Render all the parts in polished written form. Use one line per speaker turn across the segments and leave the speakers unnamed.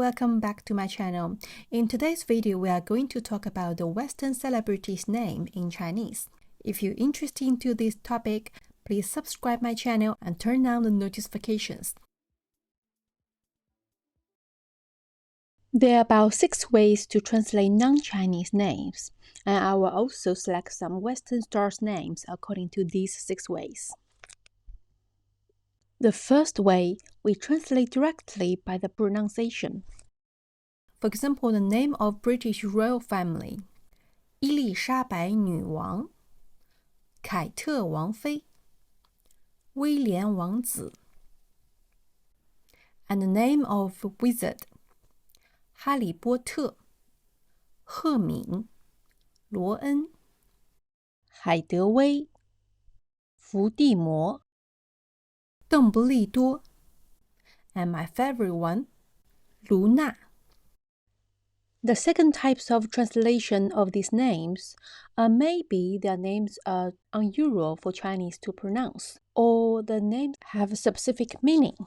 welcome back to my channel. In today's video, we are going to talk about the Western celebrities' name in Chinese. If you're interested into this topic, please subscribe my channel and turn on the notifications. There are about 6 ways to translate non-Chinese names, and I will also select some Western stars' names according to these 6 ways. The first way, we translate directly by the pronunciation. For example, the name of British royal family: 伊丽莎白女王、凯特王妃、威廉王子。And the name of wizard: 哈利波特、赫敏、罗恩、海德薇、伏地魔、邓布利多 and my favorite one, 卢娜。The second types of translation of these names are maybe their names are unusual for Chinese to pronounce, or the names have a specific meaning.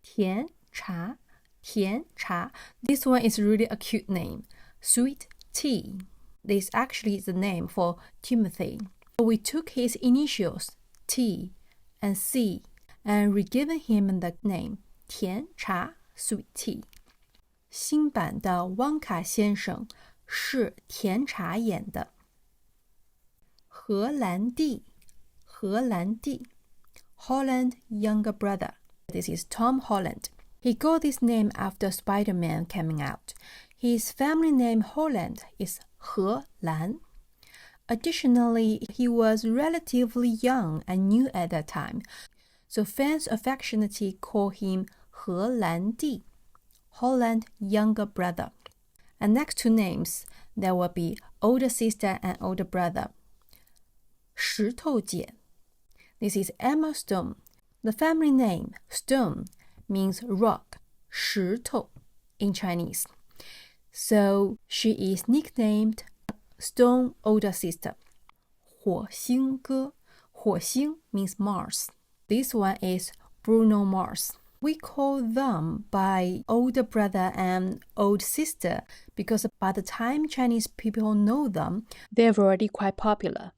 甜茶, This one is really a cute name. Sweet tea. This actually is the name for Timothy. We took his initials, T and C, and re-given him the name 甜茶 sweet tea. 新版的汪卡先生是甜茶演的。荷兰弟 Holland younger brother. This is Tom Holland. He got this name after Spider-Man coming out. His family name Holland is 荷兰. Additionally, he was relatively young and new at that time, so fans affectionately call him 荷兰弟, Holland younger brother. And next two names, there will be older sister and older brother. 石头姐. This is Emma Stone. The family name, Stone, means rock, 石头 in Chinese. So she is nicknamed Stone older sister. 火星哥, 火星 means Mars. This one is Bruno Mars. We call them by older brother and old sister because by the time Chinese people know them, they're already quite popular.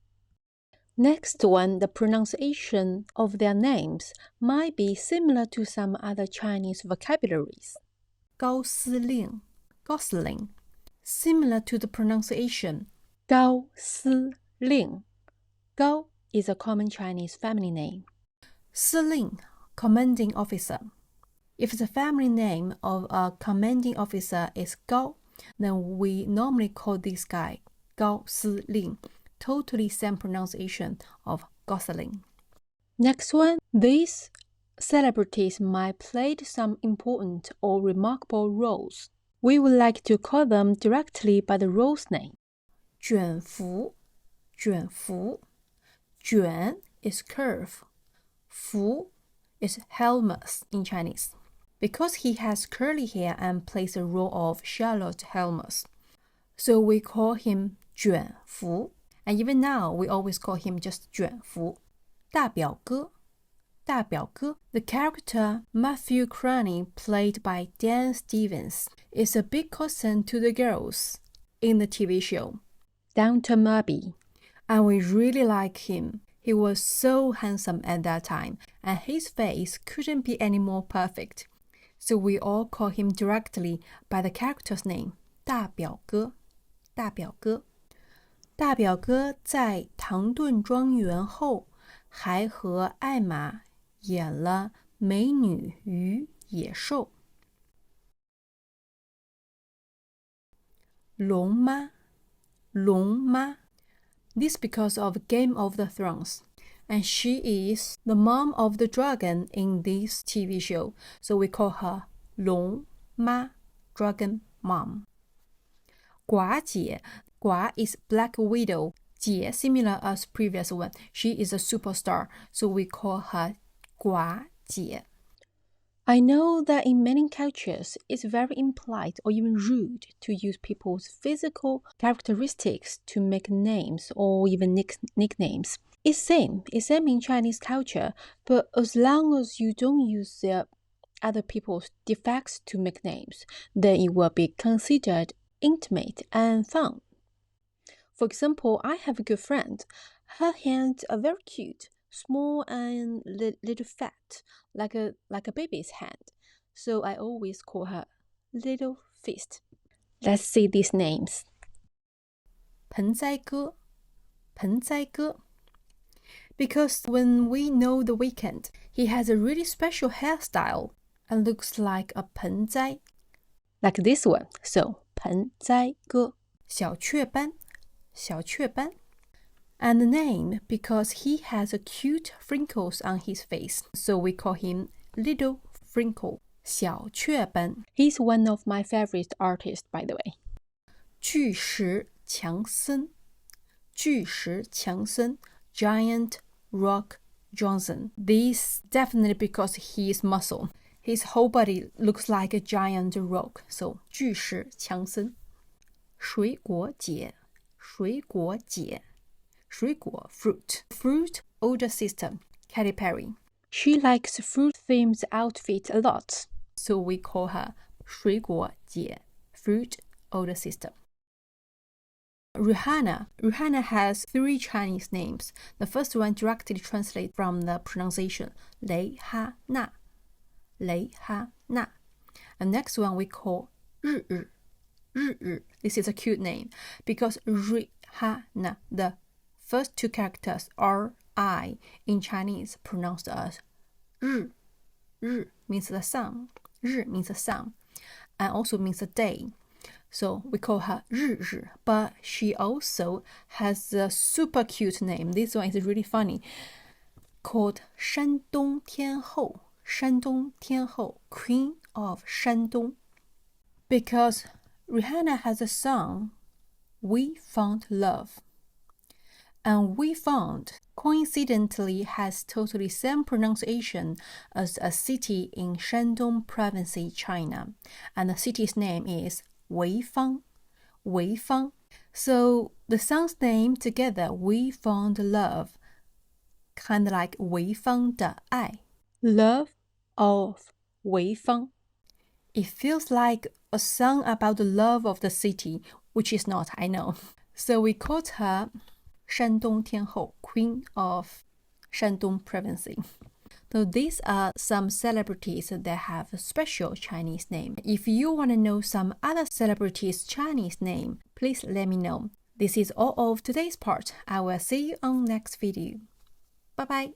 Next one, the pronunciation of their names might be similar to some other Chinese vocabularies. 高司令, Gosling. Similar to the pronunciation 高司令. Gao is a common Chinese family name. 司令, commanding officer. If the family name of a commanding officer is Gao, then we normally call this guy 高司令. Totally same pronunciation of Gosling. Next one, these celebrities might play some important or remarkable roles. We would like to call them directly by the role's name. 卷福 卷 is curve. 福 is Helmus in Chinese. Because he has curly hair and plays the role of Charlotte Helmus, so we call him 卷福. And even now, we always call him just 卷福. 大表哥 The character Matthew Cranney, played by Dan Stevens, is a big cousin to the girls in the TV show Downton Abbey. And we really like him. He was so handsome at that time, and his face couldn't be any more perfect. So we all call him directly by the character's name, 大表哥. 大表哥在唐顿庄园后，还和艾玛演了《美女与野兽》。龙妈 This because of Game of the Thrones, and she is the mom of the dragon in this TV show, so we call her 龙妈 Dragon Mom. 寡姐 Gua is Black Widow. Jie, similar as previous one. She is a superstar, so we call her Gua Jie. I know that in many cultures, it's very impolite or even rude to use people's physical characteristics to make names or even nicknames. It's same in Chinese culture, but as long as you don't use their other people's defects to make names, then it will be considered intimate and fun. For example, I have a good friend. Her hands are very cute, small and little fat, like a baby's hand. So I always call her Little Fist. Let's see these names. 盆栽哥 Because when we know the weekend, he has a really special hairstyle and looks like a 盆栽. Like this one. So 盆栽哥 小雀斑 And the name because he has a cute wrinkles on his face. So we call him Little Wrinkle 小雀斑. He's one of my favorite artists, by the way. 巨石强森 Giant Rock Johnson. This definitely because he is muscle. His whole body looks like a giant rock. So 巨石强森. 水果姐 Fruit older sister Katy Perry. She likes fruit-themed outfits a lot. So we call her 水果姐 Fruit older sister. Rihanna has 3 Chinese names. The first one directly translates from the pronunciation 蕾哈娜 The next one we call 日日 This is a cute name because Rihanna, the first 2 characters are I in Chinese pronounced as 日 means the sun, 日 means the sun, and also means the day. So we call her 日日, but she also has a super cute name. This one is really funny, called 山东天后 Queen of Shandong. Because Rihanna has a song, We Found Love. And We Found coincidentally has totally same pronunciation as a city in Shandong province, China. And the city's name is Weifang. So the song's name together, We Found Love, kind of like 潍坊的爱 Love of 潍坊 It feels like a song about the love of the city, which is not, I know. So we called her 山东天后 Queen of Shandong province. So these are some celebrities that have a special Chinese name. If you want to know some other celebrities' Chinese name, please let me know. This is all of today's part. I will see you on next video. Bye bye.